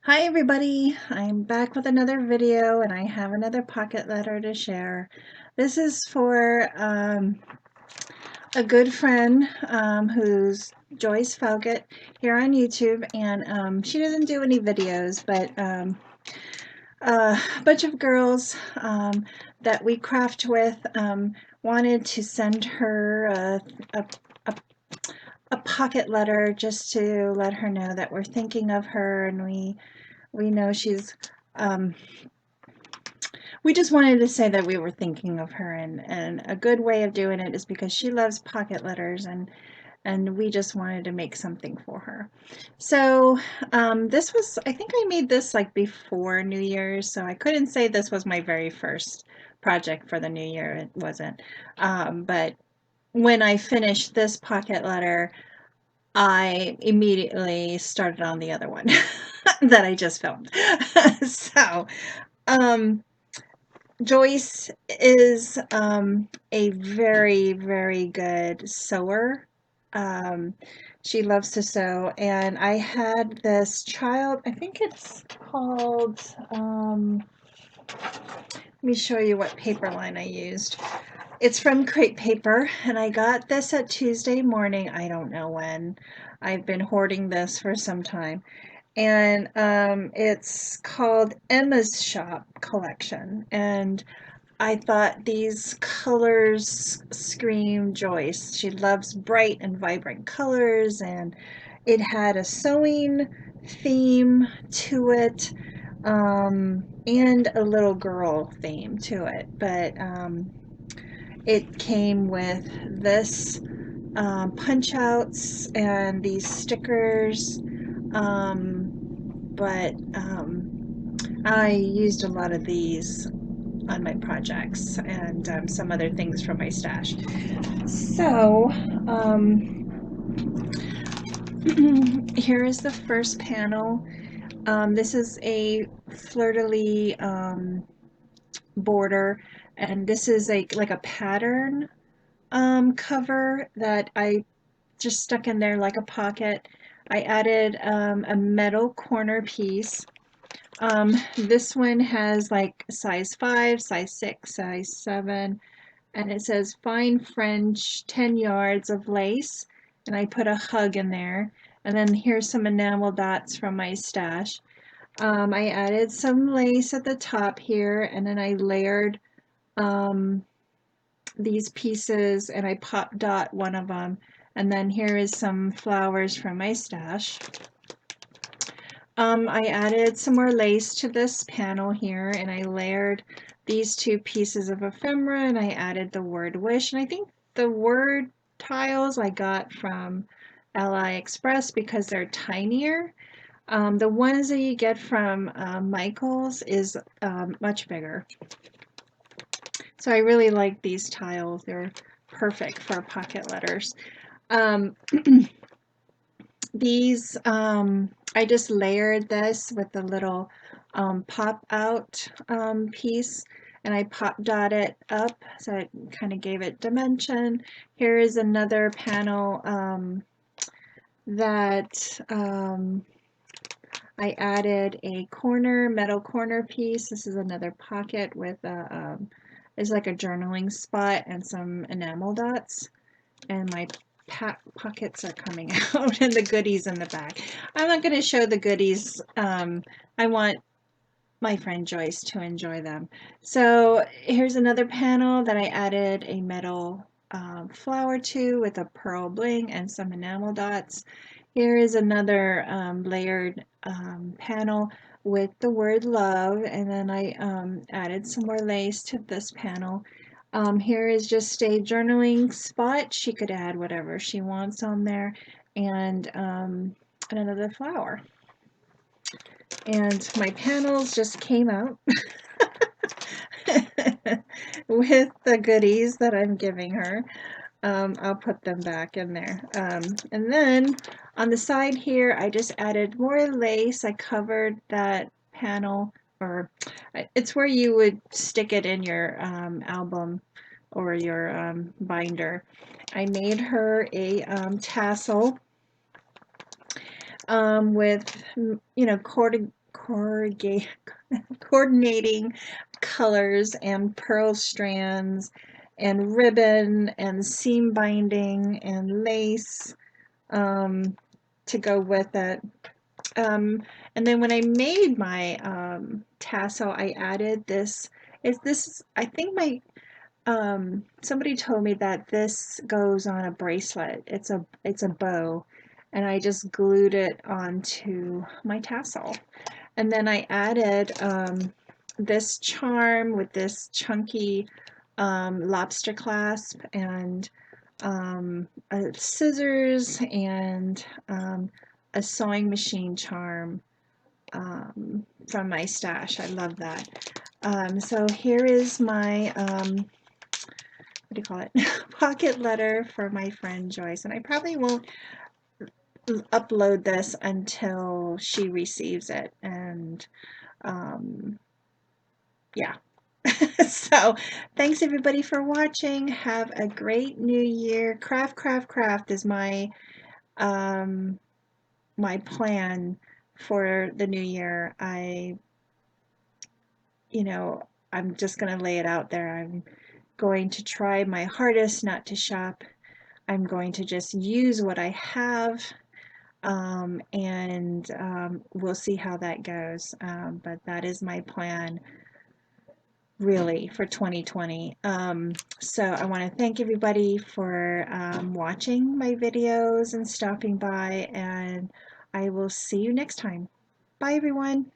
Hi everybody, I'm back with another video and I have another pocket letter to share. This is for a good friend who's Joyce Felgett here on YouTube, and she doesn't do any videos, but a bunch of girls that we craft with wanted to send her a, a pocket letter just to let her know that we're thinking of her, and we know she's we just wanted to say that we were thinking of her, and a good way of doing it is because she loves pocket letters, and we just wanted to make something for her. So this was, I think I made this like before New Year's, so I couldn't say this was my very first project for the new year. It wasn't. But when I finished this pocket letter, I immediately started on the other one that I just filmed. So um, Joyce is a very, very good sewer. Um, she loves to sew, and I had this child, I think it's called, let me show you what paper line I used. It's from Crate Paper, and I got this at Tuesday morning. I don't know when. I've been hoarding this for some time. And it's called Emma's Shop Collection. And I thought these colors scream Joyce. She loves bright and vibrant colors, and it had a sewing theme to it, and a little girl theme to it. But it came with this punch outs and these stickers, but I used a lot of these on my projects, and some other things from my stash. So here is the first panel. This is a fleur-de-lis border, and this is like a pattern cover that I just stuck in there like a pocket. I added a metal corner piece. This one has like size 5, size 6, size 7, and it says fine French 10 yards of lace, and I put a hug in there. And then here's some enamel dots from my stash. I added some lace at the top here, and then I layered these pieces, and I pop dot one of them. And then here is some flowers from my stash. I added some more lace to this panel here, and I layered these two pieces of ephemera, and I added the word wish. And I think the word tiles I got from AliExpress because they're tinier. The ones that you get from Michael's is much bigger. So I really like these tiles. They're perfect for pocket letters. These, I just layered this with a little pop out piece, and I pop dot it up so it kind of gave it dimension. Here is another panel that I added a corner, metal corner piece. This is another pocket with a, it's like a journaling spot and some enamel dots. And my pockets are coming out and the goodies in the back. I'm not going to show the goodies. I want my friend Joyce to enjoy them. So here's another panel that I added a metal flower to with a pearl bling and some enamel dots. Here is another layered panel with the word love, and then I added some more lace to this panel. Here is just a journaling spot. She could add whatever she wants on there, and another flower. And my panels just came out with the goodies that I'm giving her. I'll put them back in there. And then on the side here, I just added more lace. I covered that panel, or it's where you would stick it in your album or your binder. I made her a tassel with, coordinating colors and pearl strands and ribbon and seam binding and lace to go with it. And then when I made my tassel, I added this. I think somebody told me that this goes on a bracelet. It's a bow, and I just glued it onto my tassel. And then I added this charm with this chunky lobster clasp and scissors and a sewing machine charm from my stash. I love that. So here is my what do you call it? Pocket letter for my friend Joyce, and I probably won't upload this until she receives it. And yeah. So thanks everybody for watching. Have a great new year. Craft, craft, craft is my plan for the new year. I'm just going to lay it out there. I'm going to try my hardest not to shop. I'm going to just use what I have, and we'll see how that goes. But that is my plan, really, for 2020. So I want to thank everybody for watching my videos and stopping by, and I will see you next time. Bye, everyone.